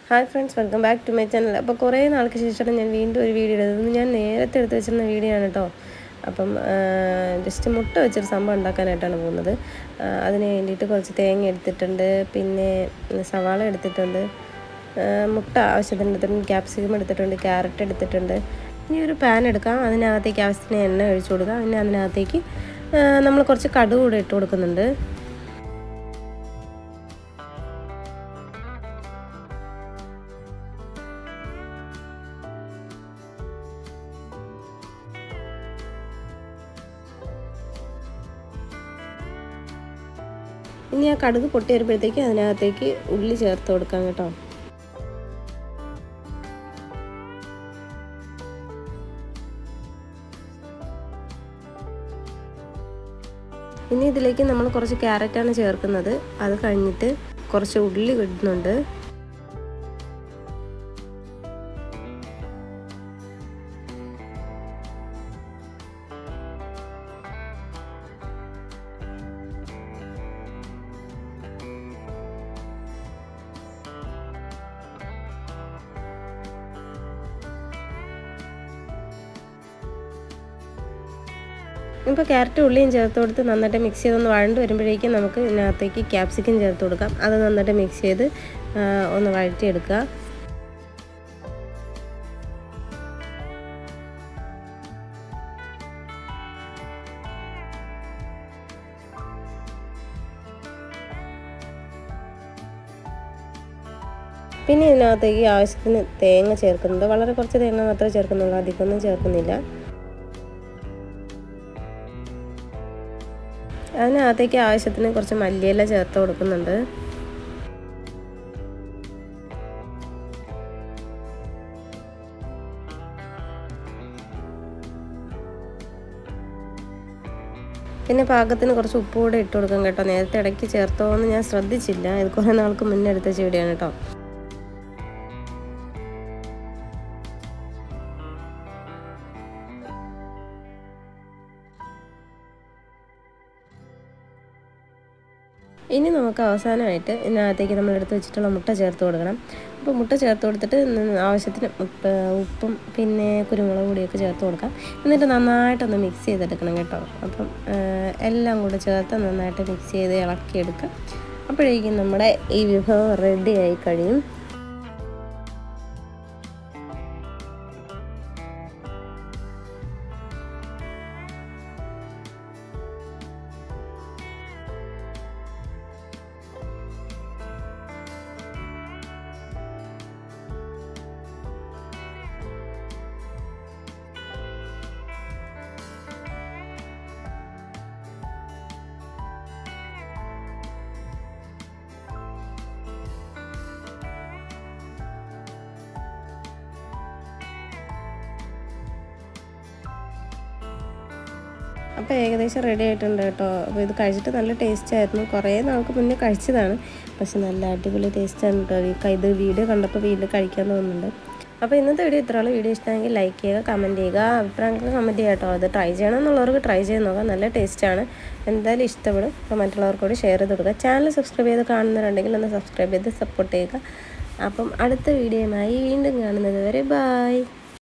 Hi friends, welcome back to my channel. അപ്പോൾ കുറേ നാൾക്ക് ശേഷമാണ് ഞാൻ വീണ്ടും ഒരു വീഡിയോ എടുത്തത്. ഞാൻ നേരത്തെ എടുത്ത് വെച്ചിരുന്ന വീഡിയോ ആണ് കേട്ടോ. അപ്പം ജസ്റ്റ് മുട്ട വെച്ചൊരു സംഭവം ഉണ്ടാക്കാനായിട്ടാണ് പോകുന്നത്. അതിന് വേണ്ടിയിട്ട് കുറച്ച് തേങ്ങ എടുത്തിട്ടുണ്ട്, പിന്നെ സവാള എടുത്തിട്ടുണ്ട്, മുട്ട ആവശ്യത്തിന് എടുത്തിട്ടുണ്ട്, ക്യാപ്സിക്കം എടുത്തിട്ടുണ്ട്, ക്യാരറ്റ് എടുത്തിട്ടുണ്ട്. ഇനി ഒരു പാൻ എടുക്കാം, അതിനകത്തേക്ക് ആവശ്യത്തിന് എണ്ണ ഒഴിച്ചു കൊടുക്കാം. പിന്നെ അതിനകത്തേക്ക് നമ്മൾ കുറച്ച് കടുക് കൂടെ ഇട്ട് കൊടുക്കുന്നുണ്ട്. ഇനി ആ കടുക് പൊട്ടി വരുമ്പോഴത്തേക്ക് അതിനകത്തേക്ക് ഉള്ളി ചേർത്ത് കൊടുക്കാം കേട്ടോ. ഇനി ഇതിലേക്ക് നമ്മൾ കുറച്ച് ക്യാരറ്റാണ് ചേർക്കുന്നത്. അത് കഴിഞ്ഞിട്ട് കുറച്ച് ഉള്ളി ഇടുന്നുണ്ട്. ഇപ്പോൾ ക്യാരറ്റ് ഉള്ളിയും ചേർത്ത് കൊടുത്ത് നന്നായിട്ട് മിക്സ് ചെയ്തൊന്ന് വഴണ്ട് വരുമ്പോഴേക്കും നമുക്ക് ഇതിനകത്തേക്ക് ക്യാപ്സിക്കം ചേർത്ത് കൊടുക്കാം. അത് നന്നായിട്ട് മിക്സ് ചെയ്ത് ഒന്ന് വഴറ്റിയെടുക്കുക. പിന്നെ ഇതിനകത്തേക്ക് ആവശ്യത്തിന് തേങ്ങ ചേർക്കുന്നുണ്ട്. വളരെ കുറച്ച് തേങ്ങ മാത്രമേ ചേർക്കുന്നുള്ളൂ, അധികമൊന്നും ചേർക്കുന്നില്ല. അതിനകത്തേക്ക് ആവശ്യത്തിന് കുറച്ച് മല്ലിയില ചേർത്ത് കൊടുക്കുന്നുണ്ട്. പിന്നെ പാകത്തിന് കുറച്ച് ഉപ്പ് കൂടെ ഇട്ട് കൊടുക്കാം കേട്ടോ. നേരത്തെ ഇടയ്ക്ക് ചേർത്തോ എന്ന് ഞാൻ ശ്രദ്ധിച്ചില്ല. ഇത് കുറേ നാൾക്ക് മുന്നേ എടുത്ത ചെടിയാണ് കേട്ടോ. ഇനി നമുക്ക് അവസാനമായിട്ട് ഇതിനകത്തേക്ക് നമ്മൾ എടുത്ത് വെച്ചിട്ടുള്ള മുട്ട ചേർത്ത് കൊടുക്കണം. അപ്പോൾ മുട്ട ചേർത്ത് കൊടുത്തിട്ട് ആവശ്യത്തിന് ഉപ്പും പിന്നെ കുരുമുളക് പൊടിയൊക്കെ ചേർത്ത് കൊടുക്കാം. എന്നിട്ട് നന്നായിട്ടൊന്ന് മിക്സ് ചെയ്തെടുക്കണം കേട്ടോ. അപ്പം എല്ലാം കൂടെ ചേർത്ത് നന്നായിട്ട് മിക്സ് ചെയ്ത് ഇളക്കിയെടുക്കാം. അപ്പോഴേക്കും നമ്മുടെ ഈ വിഭവം റെഡി ആയി കഴിയും. അപ്പോൾ ഏകദേശം റെഡി ആയിട്ടുണ്ട് കേട്ടോ. അപ്പോൾ ഇത് കഴിച്ചിട്ട് നല്ല ടേസ്റ്റ് ആയിരുന്നു. കുറേ നാൾക്ക് മുന്നേ കഴിച്ചതാണ്, പക്ഷെ നല്ല അടിപൊളി ടേസ്റ്റാണ് കേട്ടോ. ഇത് വീഡിയോ കണ്ടപ്പോൾ വീട്ടിൽ കഴിക്കാൻ തോന്നുന്നുണ്ട്. അപ്പോൾ ഇന്നത്തെ വീഡിയോ ഇത്രയുള്ള വീഡിയോ ഇഷ്ടമെങ്കിൽ ലൈക്ക് ചെയ്യുക, കമൻറ്റ് ചെയ്യുക, അഭിപ്രായങ്ങൾ കമൻറ്റ് ചെയ്യുക കേട്ടോ. അത് ട്രൈ ചെയ്യണം എന്നുള്ളവർക്ക് ട്രൈ ചെയ്ത് നോക്കാം, നല്ല ടേസ്റ്റാണ്, എന്തായാലും ഇഷ്ടപ്പെടും. അപ്പോൾ മറ്റുള്ളവർക്കൂടി ഷെയർ ചെയ്ത് കൊടുക്കുക. ചാനൽ സബ്സ്ക്രൈബ് ചെയ്ത് കാണുന്നവരുണ്ടെങ്കിൽ ഒന്ന് സബ്സ്ക്രൈബ് ചെയ്ത് സപ്പോർട്ട് ചെയ്യുക. അപ്പം അടുത്ത വീഡിയോയുമായി വീണ്ടും കാണുന്നത് വരെ ബായ്.